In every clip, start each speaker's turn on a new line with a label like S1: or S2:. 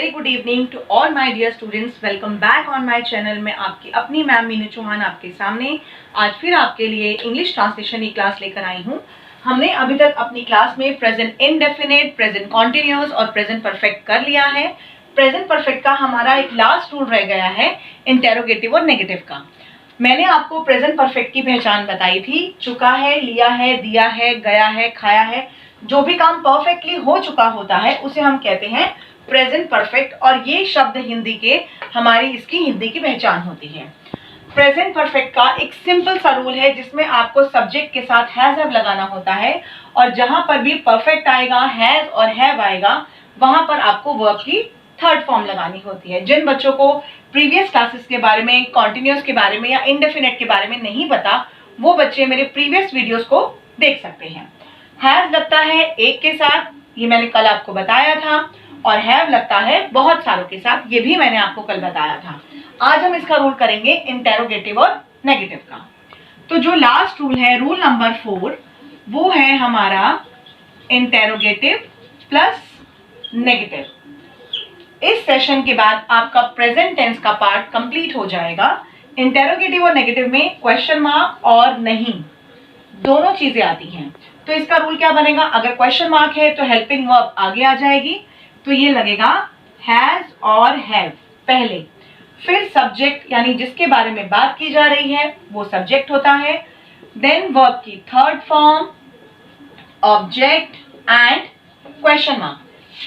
S1: Very good evening to all my dear students. Welcome back on my channel. मैं आपकी अपनी ma'am Meenu Chauhan आपके सामने आज फिर आपके लिए इंग्लिश ट्रांसलेशन की क्लास लेकर आई हूँ। हमने अभी तक अपनी क्लास में प्रेजेंट इंडेफिनिट, प्रेजेंट कॉन्टिन्यूअस और प्रेजेंट परफेक्ट कर लिया है। प्रेजेंट परफेक्ट का हमारा एक लास्ट रूल रह गया है इंटेरोगेटिव और नेगेटिव का। मैंने आपको प्रेजेंट परफेक्ट की पहचान बताई थी। चुका है, लिया है, दिया है, गया है, खाया है, जो भी काम परफेक्टली हो चुका होता है उसे हम कहते हैं प्रेजेंट परफेक्ट। और ये शब्द हिंदी के हमारी इसकी हिंदी की पहचान होती है। प्रेजेंट परफेक्ट का एक सिंपल सा रूल है जिसमें आपको सब्जेक्ट के साथ हैज हैव लगाना होता है और जहां पर भी परफेक्ट आएगा, हैज और हैव आएगा, वहां पर आपको वर्ब की थर्ड फॉर्म लगानी होती है। जिन बच्चों को प्रीवियस क्लासेस के बारे में, कॉन्टिन्यूअस के बारे में या इंडेफिनिट के बारे में नहीं पता, वो बच्चे मेरे प्रीवियस वीडियोस को देख सकते हैं। हैज लगता है एक के साथ, ये मैंने कल आपको बताया था, और हैव लगता है बहुत सारों के साथ, ये भी मैंने आपको कल बताया था। आज हम इसका रूल करेंगे इंटेरोगेटिव और नेगेटिव का। तो जो लास्ट रूल है, रूल नंबर 4, वो है हमारा इंटेरोगेटिव प्लस नेगेटिव। इस सेशन के बाद आपका प्रेजेंट टेंस का पार्ट कंप्लीट हो जाएगा। इंटेरोगेटिव और नेगेटिव में क्वेश्चन मार्क और नहीं दोनों चीजें आती हैं। तो इसका रूल क्या बनेगा? अगर क्वेश्चन मार्क है तो हेल्पिंग वर्ब आगे आ जाएगी, तो ये लगेगा हैज और हैव पहले, फिर सब्जेक्ट यानी जिसके बारे में बात की जा रही है वो सब्जेक्ट होता है, देन वर्ब की third form, object and question mark.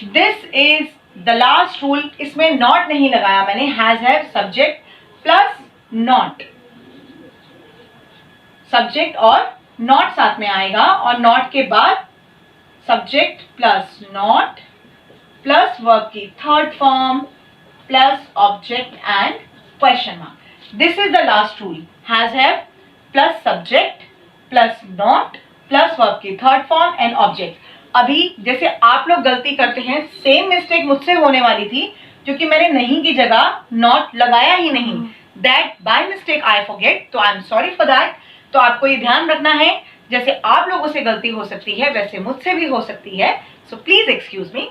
S1: This is the last rule. इसमें नॉट नहीं लगाया मैंने, has have subject plus not, subject और नॉट साथ में आएगा और नॉट के बाद subject plus not plus verb की third form plus object and question mark. This is the last rule, has have plus subject plus not plus verb की third form and object. अभी जैसे आप लोग गलती करते हैं, सेम मिस्टेक मुझसे होने वाली थी क्योंकि मैंने नहीं की जगह नॉट लगाया ही नहीं। That by mistake I forget, तो I am sorry for that. तो आपको ये ध्यान रखना है, जैसे आप लोगों से गलती हो सकती है वैसे मुझसे भी हो सकती है, सो प्लीज एक्सक्यूज मी।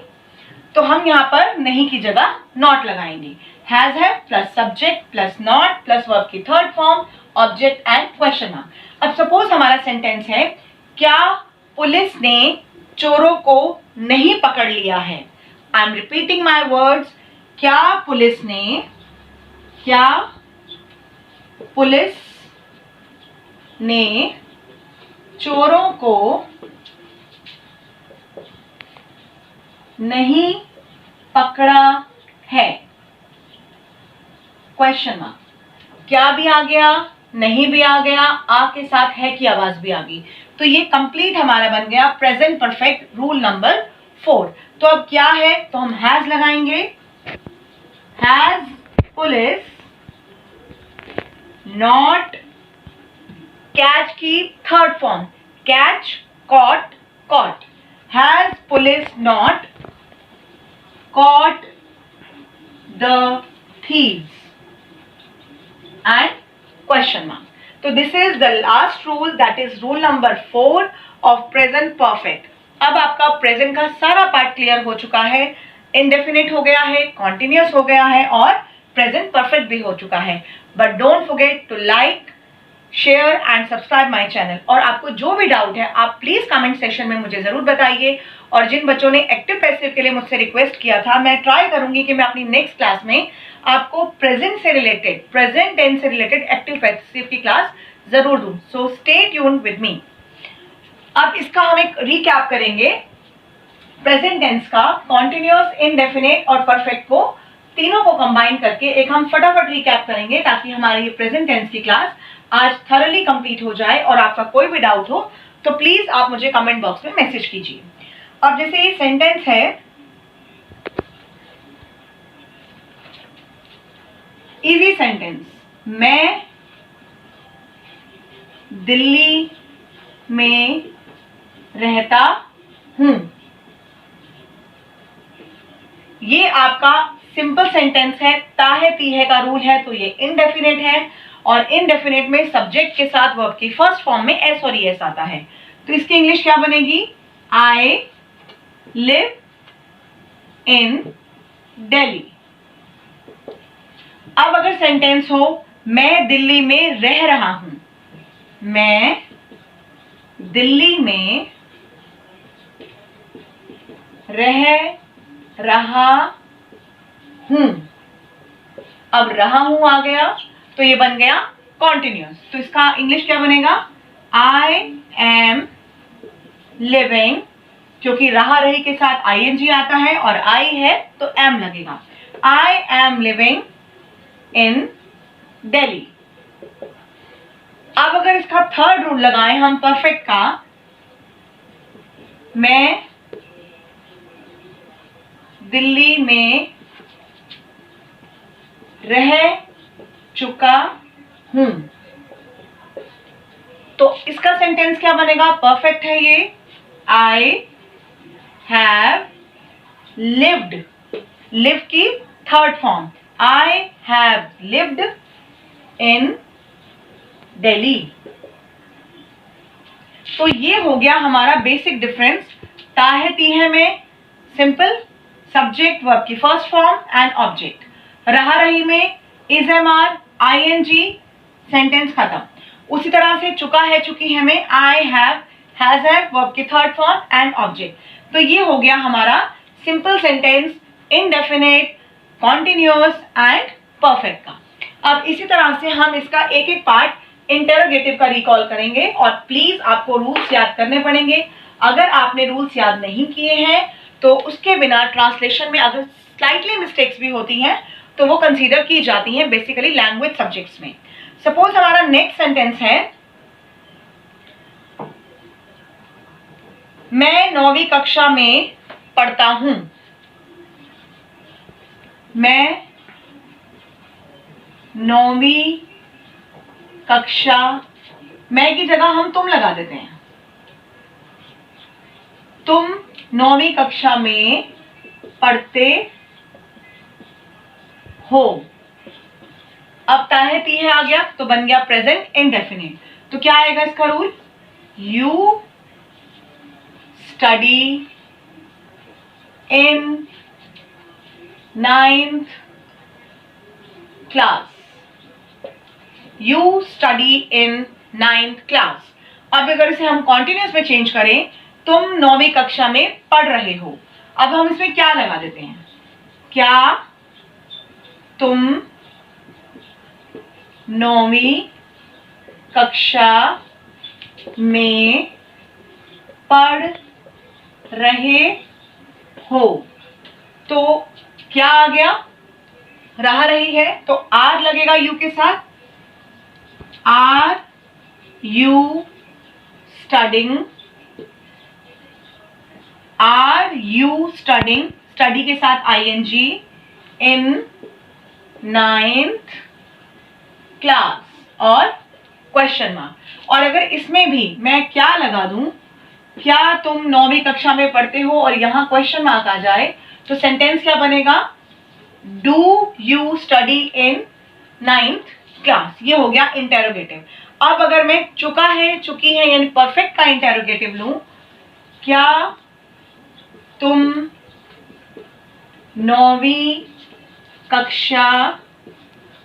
S1: तो हम यहाँ पर नहीं की जगह नॉट लगाएंगे। Has have plus subject plus not plus verb की third form, object and question mark. अब सपोज हमारा सेंटेंस है, क्या पुलिस ने चोरों को नहीं पकड़ लिया है? I am repeating my words. क्या पुलिस ने चोरों को नहीं पकड़ा है? Question mark. क्या भी आ गया, नहीं भी आ गया, आ के साथ है की आवाज भी आ गई। तो ये कंप्लीट हमारा बन गया प्रेजेंट परफेक्ट रूल नंबर 4। तो अब क्या है, तो हम हैज लगाएंगे। हैज पुलिस नॉट, कैच की third form, catch, caught, caught. Has police not caught the thieves and question mark. So this is the last rule, that is rule number 4 of present perfect. अब आपका present का सारा part clear हो चुका है। Indefinite हो गया है, कॉन्टिन्यूअस हो गया है और प्रेजेंट परफेक्ट भी हो चुका है। But don't forget to like, share and subscribe my channel. और आपको जो भी डाउट है आप प्लीज कमेंट सेक्शन में मुझे जरूर बताइए। और जिन बच्चों ने एक्टिव पैसिव के लिए मुझसे रिक्वेस्ट किया था, मैं ट्राई करूंगी कि मैं अपनी नेक्स्ट क्लास में आपको प्रेजेंट से रिलेटेड, प्रेजेंट टेंस से रिलेटेड एक्टिव पैसिव की क्लास जरूर दूं। So stay tuned with me. अब इसका हम एक रिकैप करेंगे प्रेजेंट टेंस का, कॉन्टिन्यूअस, इंडेफिनिट और परफेक्ट को तीनों को कंबाइन करके एक हम फटाफट रिकैप करेंगे ताकि हमारी ये प्रेजेंट टेंस की क्लास आज थॉरली कंप्लीट हो जाए। और आपका कोई भी डाउट हो तो प्लीज आप मुझे कमेंट बॉक्स में मैसेज कीजिए। अब जैसे ये सेंटेंस है, इजी सेंटेंस, मैं दिल्ली में रहता हूं। ये आपका सिंपल सेंटेंस है। ता है ती है का रूल है, तो ये इनडेफिनेट है और इनडेफिनेट में सब्जेक्ट के साथ वर्ब की फर्स्ट फॉर्म में एस और ईएस आता है। तो इसकी इंग्लिश क्या बनेगी? I live in Delhi. अब अगर सेंटेंस हो मैं दिल्ली में रह रहा हूं, मैं दिल्ली में रह रहा हूं। अब रहा हूं आ गया तो ये बन गया कॉन्टिन्यूअस। तो इसका इंग्लिश क्या बनेगा? आई एम लिविंग, क्योंकि रहा रही के साथ आईएनजी आता है और आई है तो एम लगेगा। I am living in Delhi. अब अगर इसका थर्ड रूल लगाएं हम परफेक्ट का, मैं दिल्ली में रह चुका हूं, तो इसका सेंटेंस क्या बनेगा? परफेक्ट है ये। आई हैव लिव्ड, लिव की third form, I have lived in Delhi. तो ये हो गया हमारा बेसिक डिफरेंस ताहे तीहे में सिंपल सब्जेक्ट वर्ब की फर्स्ट फॉर्म एंड ऑब्जेक्ट, रहा रही में is am are ING, sentence खत्म। उसी तरह से चुका है चुकी है में I have has have verb की थर्ड फॉर्म एंड ऑब्जेक्ट। तो ये हो गया हमारा simple sentence, indefinite, continuous and perfect का। अब इसी तरह से हम इसका एक एक पार्ट इंटरोगेटिव का रिकॉल करेंगे और प्लीज आपको रूल्स याद करने पड़ेंगे। अगर आपने रूल्स याद नहीं किए हैं तो उसके बिना ट्रांसलेशन में अगर स्लाइटली मिस्टेक्स भी होती हैं तो वो कंसीडर की जाती हैं बेसिकली लैंग्वेज सब्जेक्ट्स में। सपोज हमारा नेक्स्ट सेंटेंस है, मैं 9वीं कक्षा में पढ़ता हूं। मैं 9वीं कक्षा, मैं की जगह हम तुम लगा देते हैं। तुम 9वीं कक्षा में पढ़ते हो। अब ताहे तीहे आ गया तो बन गया प्रेजेंट इंडेफिनिट। तो क्या आएगा इसका rule? You study in 9th class. You study in 9th class. अब अगर इसे हम कॉन्टिन्यूअस में चेंज करें, तुम 9वीं कक्षा में पढ़ रहे हो। अब हम इसमें क्या लगा देते हैं? क्या तुम 9वीं कक्षा में पढ़ रहे हो। तो क्या आ गया? रहा रही है तो आर लगेगा यू के साथ। Are you studying, are you studying, study के साथ आईएनजी, इन 9th क्लास और क्वेश्चन मार्क। और अगर इसमें भी मैं क्या लगा दूं, क्या तुम 9वीं कक्षा में पढ़ते हो और यहां क्वेश्चन मार्क आ जाए तो सेंटेंस क्या बनेगा? Do you study in 9th class. ये हो गया इंटेरोगेटिव। अब अगर मैं चुका है चुकी है यानी परफेक्ट का इंटेरोगेटिव लूं, क्या तुम 9वीं कक्षा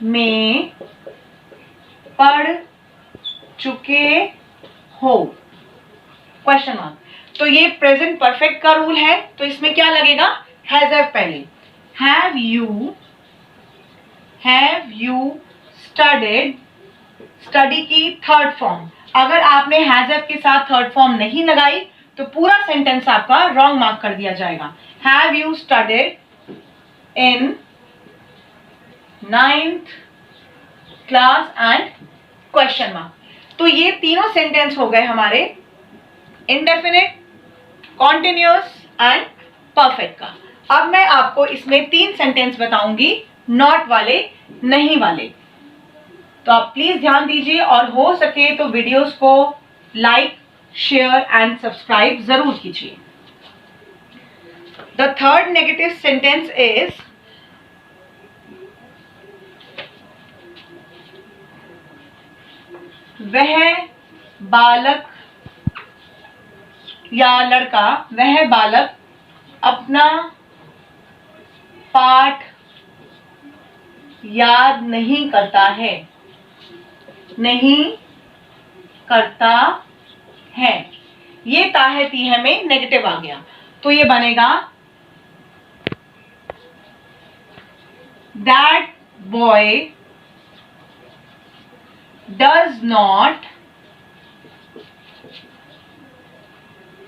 S1: में पढ़ चुके हो? Question mark. तो ये प्रेजेंट परफेक्ट का रूल है, तो इसमें क्या लगेगा? हैज हैव पहले। हैव यू स्टडीड, स्टडी की थर्ड फॉर्म। अगर आपने हैज हैव के साथ थर्ड फॉर्म नहीं लगाई तो पूरा सेंटेंस आपका रॉन्ग मार्क कर दिया जाएगा। Have you studied in 9th class and question mark. तो ये तीनों सेंटेंस हो गए हमारे इंडेफिनिट, कॉन्टिन्यूअस एंड परफेक्ट का। अब मैं आपको इसमें 3 सेंटेंस बताऊंगी, नॉट वाले, नहीं वाले। तो आप प्लीज ध्यान दीजिए और हो सके तो वीडियोस को लाइक, शेयर एंड सब्सक्राइब जरूर कीजिए। The third negative sentence is, वह बालक या लड़का, वह बालक अपना पाठ याद नहीं करता है, नहीं करता है। ये ता है ती है में नेगेटिव आ गया, तो ये बनेगा that boy does not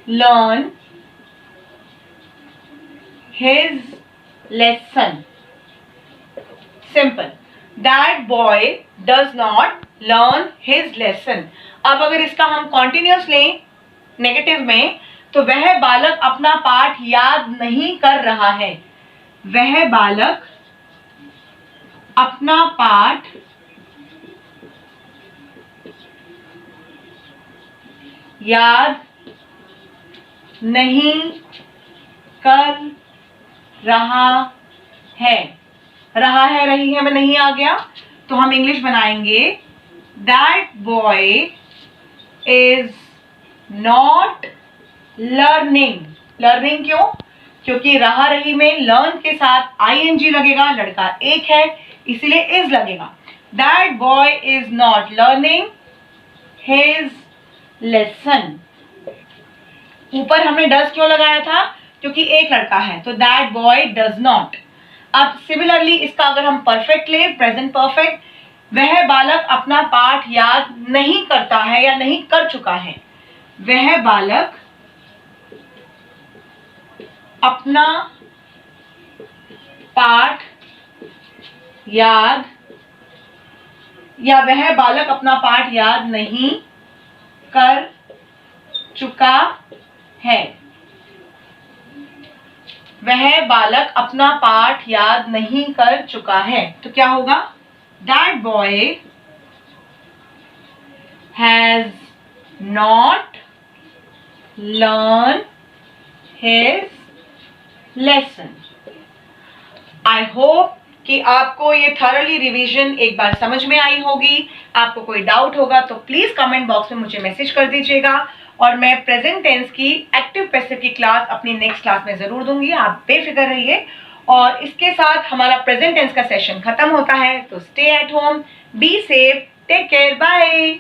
S1: learn his lesson. Simple. That boy does not learn his lesson. अब अगर इसका हम कॉन्टिन्यूस लें नेगेटिव में, तो वह बालक अपना पाठ याद नहीं कर रहा है। वह बालक अपना पाठ याद नहीं कर रहा है। रहा है, रही है में नहीं आ गया, तो हम इंग्लिश बनाएंगे that boy is not learning. Learning क्यों? क्योंकि रहा रही में लर्न के साथ आईएनजी लगेगा, लड़का एक है इसलिए इज लगेगा। That boy is not learning his lesson. ऊपर हमने डज क्यों लगाया था? क्योंकि एक लड़का है, तो दैट बॉय डज नॉट। अब सिमिलरली इसका अगर हम परफेक्ट ले, प्रेजेंट परफेक्ट, वह बालक अपना पाठ याद नहीं करता है या नहीं कर चुका है। वह बालक अपना पाठ याद या वह बालक अपना पाठ याद नहीं कर चुका है। वह बालक अपना पाठ याद नहीं कर चुका है, तो क्या होगा? That boy has not learn his lesson. I hope कि आपको ये थॉरली रिवीजन एक बार समझ में आई होगी। आपको कोई डाउट होगा तो प्लीज कमेंट बॉक्स में मुझे मैसेज कर दीजिएगा, और मैं प्रेजेंट टेंस की एक्टिव पैसिव की क्लास अपनी नेक्स्ट क्लास में जरूर दूंगी, आप बेफिक्र रहिए। और इसके साथ हमारा प्रेजेंट टेंस का सेशन खत्म होता है, तो stay at home, be safe, take care, bye.